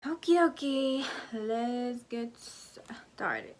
Okie dokie, let's get started.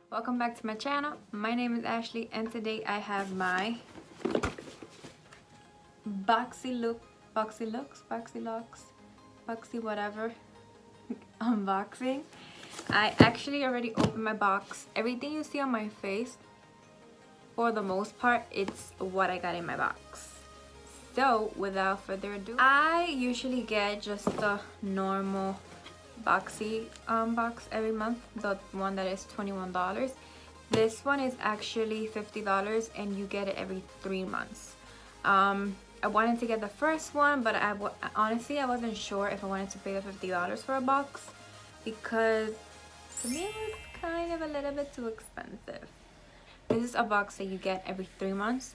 Welcome back to my channel. My name is Ashley and today I have my BoxyLuxe whatever unboxing. I actually already opened my box. Everything you see on my face, for the most part, it's what I got in my box. So without further ado, I usually get just the normal Boxy box every month, the one that is $21. This one is actually $50 and you get it every 3 months. I wanted to get the first one, but honestly I wasn't sure if I wanted to pay the $50 for a box because to me it was kind of a little bit too expensive. This is a box that you get every 3 months.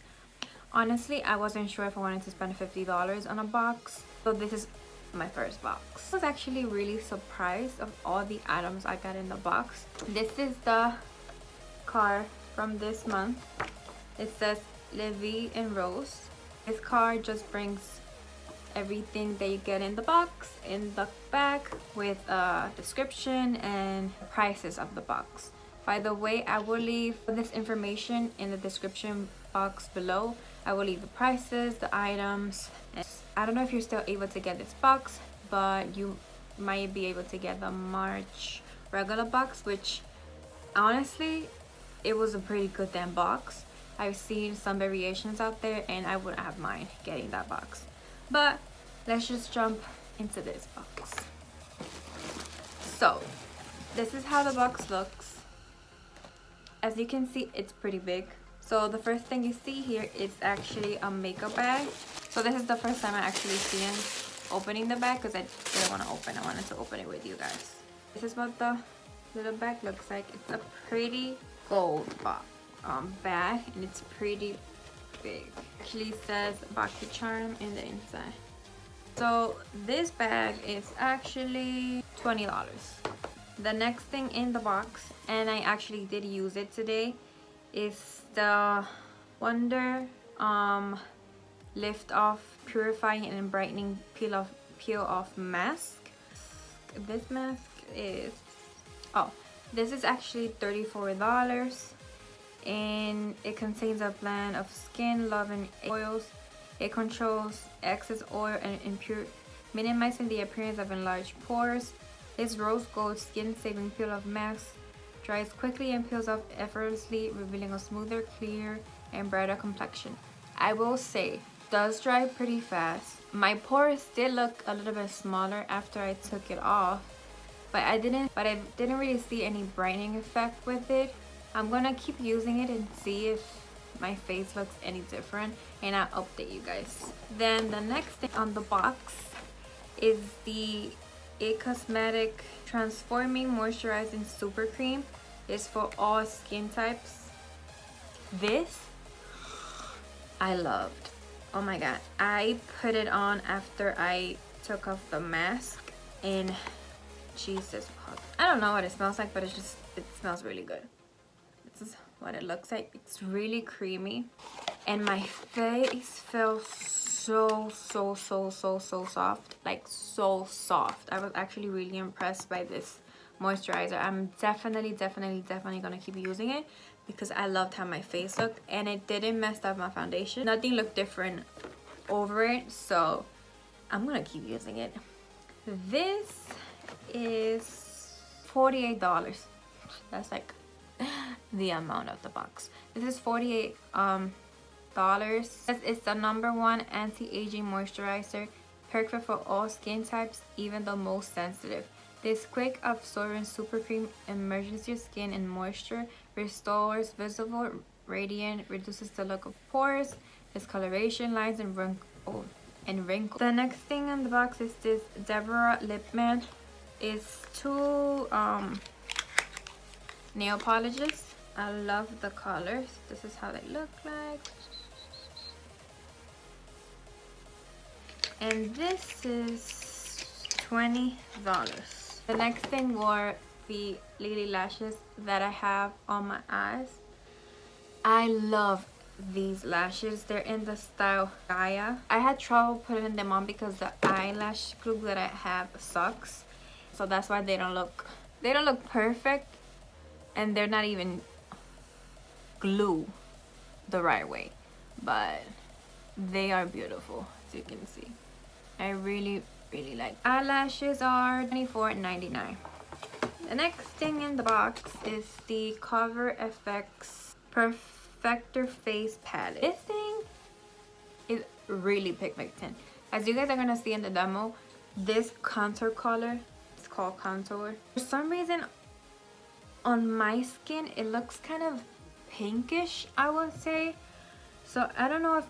Honestly, I wasn't sure if I wanted to spend $50 on a box, so this is my first box. I was actually really surprised of all the items I got in the box. This is the card from this month. It says Lilly and Rose. This card just brings everything that you get in the box in the bag with a description and prices of the box. By the way, I will leave this information in the description box below. I will leave the prices, the items. I don't know if you're still able to get this box, but you might be able to get the March regular box, which honestly, it was a pretty good damn box. I've seen some variations out there and I wouldn't have mind getting that box. But let's just jump into this box. So this is how the box looks. As you can see, it's pretty big. So the first thing you see here is actually a makeup bag. So this is the first time I actually seen opening the bag because I didn't want to open. I wanted to open it with you guys. This is what the little bag looks like. It's a pretty gold bag and it's pretty big. Actually says Boxycharm in the inside. So this bag is actually $20. The next thing in the box, and I actually did use it today, is the Wonder Lift Off Purifying and Brightening Peel Off Mask. This mask is, this is actually $34 and it contains a blend of skin loving oils. It controls excess oil and minimizing the appearance of enlarged pores. This rose gold skin saving peel off mask dries quickly and peels off effortlessly, revealing a smoother, clearer and brighter complexion. I will say, does dry pretty fast. My pores did look a little bit smaller after I took it off, but I didn't really see any brightening effect with it. I'm gonna keep using it and see if my face looks any different and I'll update you guys. Then the next thing on the box is the Cosmetic Transforming Moisturizing Super Cream. It's for all skin types. This I loved. Oh my god, I put it on after I took off the mask and Jesus, I don't know what it smells like, but it smells really good. This is what it looks like. It's really creamy and my face feels so soft, like so soft. I was actually really impressed by this moisturizer. I'm definitely gonna keep using it because I loved how my face looked and it didn't mess up my foundation. Nothing looked different over it, so I'm gonna keep using it. This is $48. That's like the amount of the box. This is $48 It's the #1 anti-aging moisturizer, perfect for all skin types, even the most sensitive. This quick absorbent super cream immerses your skin in moisture, restores visible radiance, reduces the look of pores, discoloration, lines and wrinkles. The next thing on the box is this Deborah Lippmann. It's 2 nail polishes. I love the colors. This is how they look like. And this is $20. The next thing were the Lilly Lashes that I have on my eyes. I love these lashes. They're in the style Gaia. I had trouble putting them on because the eyelash glue that I have sucks. So that's why they don't look perfect, and they're not even glue the right way. But they are beautiful, as you can see. I really like. Eyelashes are $24.99. The next thing in the box is the Coverfx Perfector Face Palette. This thing is really pigmented. As you guys are gonna see in the demo, this contour color, it's called contour. For some reason, on my skin, it looks kind of pinkish, I would say. So I don't know if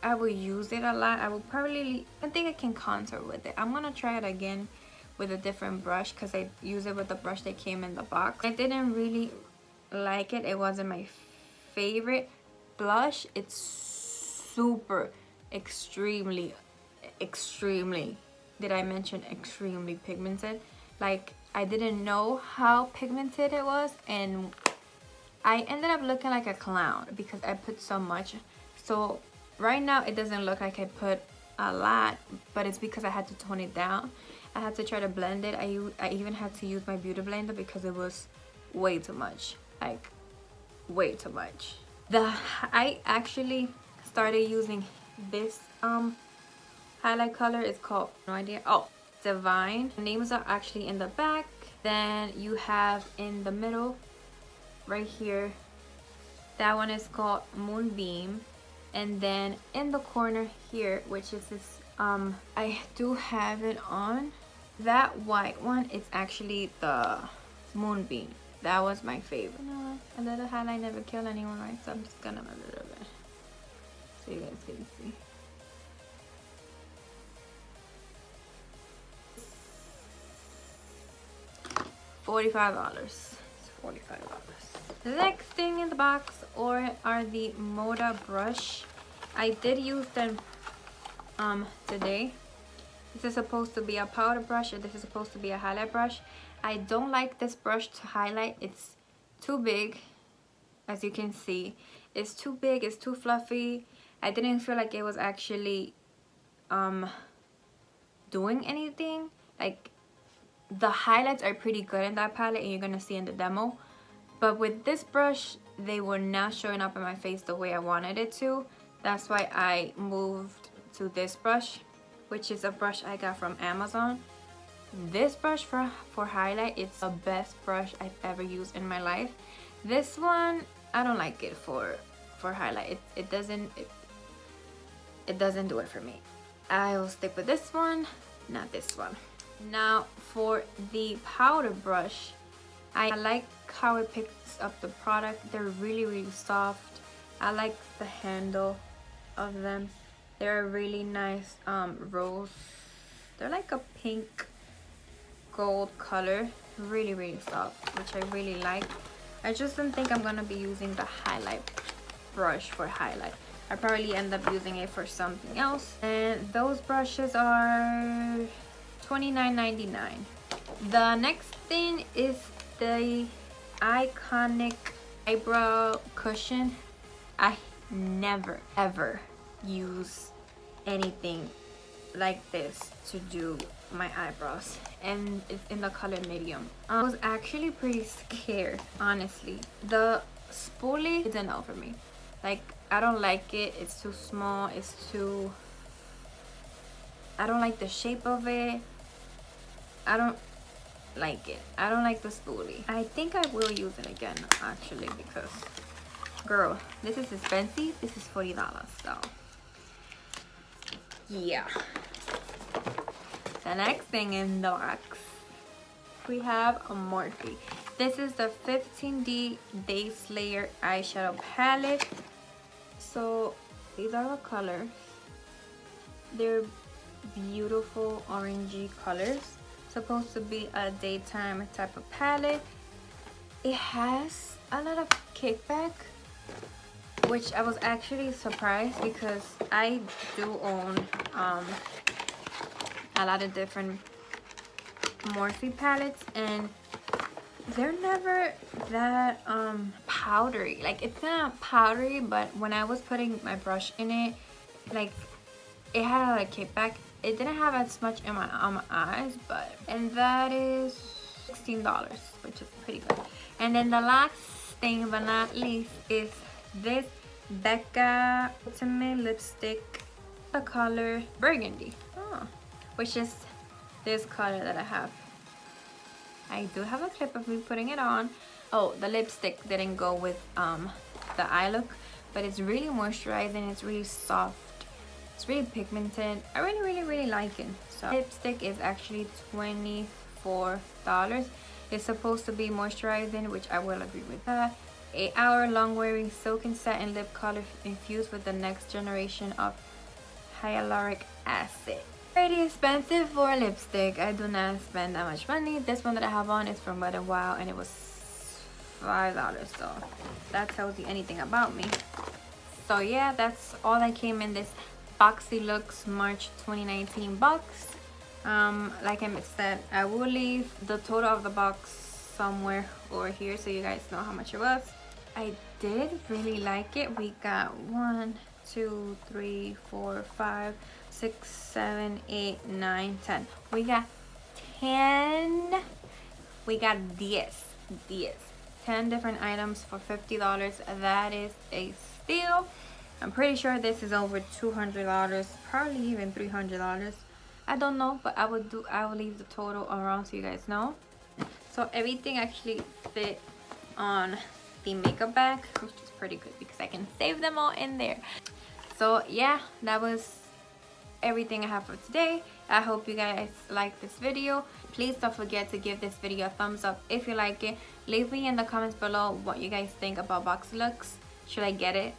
I will use it a lot. I think I can contour with it. I'm gonna try it again with a different brush because I use it with the brush that came in the box. I didn't really like it. It wasn't my favorite blush. It's super extremely, did I mention extremely pigmented? Like, I didn't know how pigmented it was, and I ended up looking like a clown because I put so much. So right now it doesn't look like I put a lot, but it's because I had to tone it down. I had to try to blend it. I even had to use my beauty blender because it was way too much, like way too much. I actually started using this highlight color. It's called, no idea, oh, Divine. The names are actually in the back. Then you have in the middle right here, that one is called Moonbeam. And then in the corner here, which is this, I do have it on, that white one, it's actually the Moonbeam. That was my favorite. You know what? A little highlight never kill anyone, right? So I'm just gonna a little bit so you guys can see. $45. It's $45. The next thing in the box are the Moda brush. I did use them today. This is supposed to be a powder brush, and this is supposed to be a highlight brush. I don't like this brush to highlight. It's too big, as you can see. It's too big, it's too fluffy. I didn't feel like it was actually doing anything. Like, the highlights are pretty good in that palette, and you're gonna see in the demo. But with this brush, they were not showing up in my face the way I wanted it to. That's why I moved to this brush, which is a brush I got from Amazon. This brush for highlight, it's the best brush I've ever used in my life. This one, I don't like it for highlight. It doesn't do it for me. I will stick with this one, not this one. Now for the powder brush, I like how it picks up the product. They're really soft. I like the handle of them. They're a really nice rose. They're like a pink gold color. Really soft, which I really like. I just don't think I'm gonna be using the highlight brush for highlight. I probably end up using it for something else. And those brushes are $29.99. The next thing is the iconic eyebrow cushion. I never ever use anything like this to do my eyebrows, and it's in the color medium. I was actually pretty scared, honestly. The spoolie is a no for me. Like, I don't like it. It's too small. I don't like the shape of it. I don't like it. I don't like the spoolie. I think I will use it again, actually, because girl, this is expensive. This is $40, so yeah. The next thing in the box, we have a Morphe. This is the 15D Day Slayer eyeshadow palette. So these are the colors. They're beautiful orangey colors. Supposed to be a daytime type of palette. It has a lot of kickback, which I was actually surprised because I do own a lot of different Morphe palettes, and they're never that powdery. Like, it's not powdery, but when I was putting my brush in it, like, it had a like kickback. It didn't have as much in my on my eyes, but and that is $16, which is pretty good. And then the last thing but not least is this Becca Ultimate Lipstick, the color Burgundy, which is this color that I have. I do have a clip of me putting it on. Oh, the lipstick didn't go with the eye look, but it's really moisturizing. It's really soft. It's really pigmented. I really like it. So lipstick is actually $24. It's supposed to be moisturizing, which I will agree with that. 8-hour long wearing silken satin lip color infused with the next generation of hyaluronic acid. Pretty expensive for a lipstick. I do not spend that much money. This one that I have on is from Wet n Wild and it was $5, so that tells you anything about me. So yeah, that's all that came in this BoxyLuxe March 2019 box. Like I said, I will leave the total of the box somewhere over here so you guys know how much it was. I did really like it. We got 1, 2, 3, 4, 5, 6, 7, 8, 9, 10. We got 10. We got 10 different items for $50. That is a steal. I'm pretty sure this is over $200, probably even $300. I don't know, but I will leave the total around so you guys know. So everything actually fit on the makeup bag, which is pretty good because I can save them all in there. So yeah, that was everything I have for today. I hope you guys like this video. Please don't forget to give this video a thumbs up if you like it. Leave me in the comments below what you guys think about BoxyLuxe. Should I get it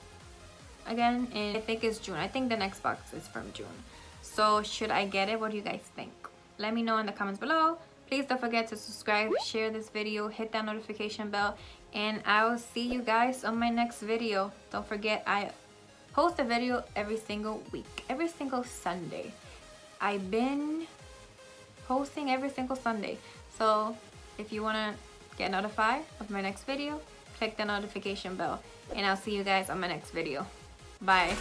again? And I think it's June. I think the next box is from June. So should I get it? What do you guys think? Let me know in the comments below. Please don't forget to subscribe, share this video, hit that notification bell, and I will see you guys on my next video. Don't forget, I post a video every single week, every single Sunday. I've been posting every single Sunday. So if you want to get notified of my next video, click the notification bell, and I'll see you guys on my next video. Bye.